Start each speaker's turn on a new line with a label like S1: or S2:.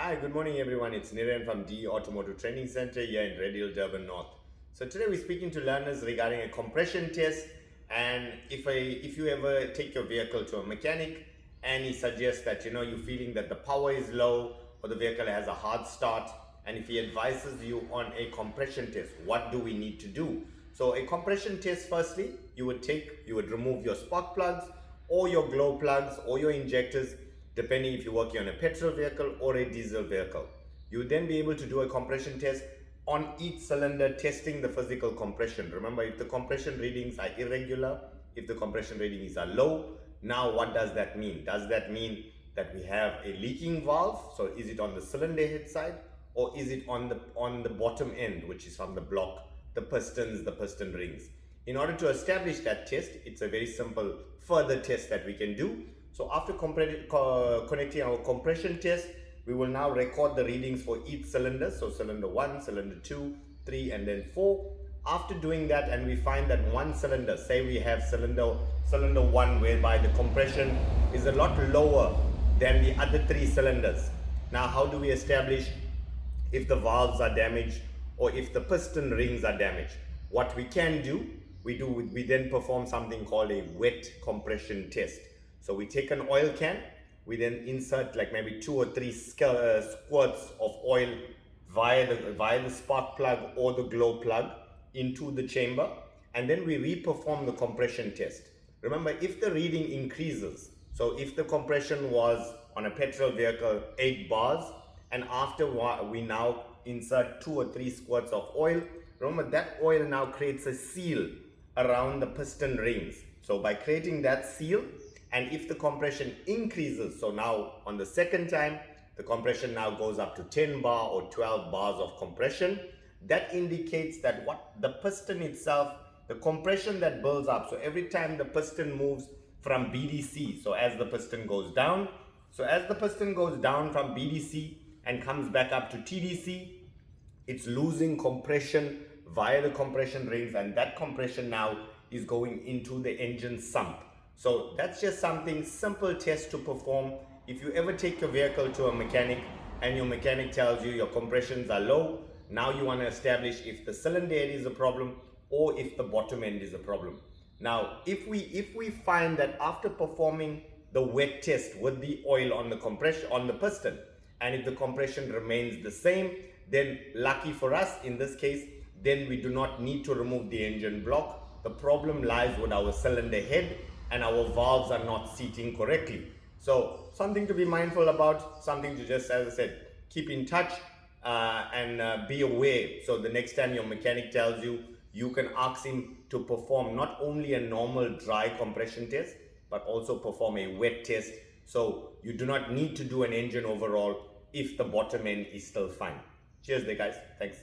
S1: Hi, good morning everyone. It's Niren from the Automotive Training Center here in Red Hill, Durban North. So today we're speaking to learners regarding a compression test, and if you ever take your vehicle to a mechanic and he suggests that you're feeling that the power is low or the vehicle has a hard start, and if he advises you on a compression test, what do we need to do? So a compression test, firstly, you would remove your spark plugs or your glow plugs or your injectors, depending if you're working on a petrol vehicle or a diesel vehicle. You would then be able to do a compression test on each cylinder, testing the physical compression. Remember, if the compression readings are irregular, if the compression readings are low, now what does that mean? Does that mean that we have a leaking valve? So is it on the cylinder head side, or is it on the bottom end, which is from the block, the pistons, the piston rings? In order to establish that test, it's a very simple further test that we can do. So after connecting our compression test, we will now record the readings for each cylinder. So cylinder 1, cylinder 2, 3, and then 4. After doing that, and we find that one cylinder, say we have cylinder 1, whereby the compression is a lot lower than the other 3 cylinders. Now, how do we establish if the valves are damaged or if the piston rings are damaged? What we can do, we then perform something called a wet compression test. So we take an oil can, we then insert like maybe 2 or 3 squirts of oil via the spark plug or the glow plug into the chamber, and then we reperform the compression test. Remember, if the reading increases, so if the compression was on a petrol vehicle 8 bars, and after we now insert 2 or 3 squirts of oil, remember that oil now creates a seal around the piston rings. So by creating that seal, and if the compression increases, so now on the second time, the compression now goes up to 10 bar or 12 bars of compression, that indicates that what the piston itself, the compression that builds up, so every time the piston moves from BDC, so as the piston goes down, from BDC and comes back up to TDC, it's losing compression via the compression rings, and that compression now is going into the engine sump. So that's just something simple test to perform. If you ever take your vehicle to a mechanic and your mechanic tells you your compressions are low, now you want to establish if the cylinder head is a problem or if the bottom end is a problem. Now, if we find that after performing the wet test with the oil on the compression on the piston, and if the compression remains the same, then lucky for us in this case, then we do not need to remove the engine block. The problem lies with our cylinder head, and our valves are not seating correctly. So something to be mindful about, something to just, as I said, keep in touch and be aware. So the next time your mechanic tells you, you can ask him to perform not only a normal dry compression test, but also perform a wet test. So you do not need to do an engine overhaul if the bottom end is still fine. Cheers there, guys. Thanks.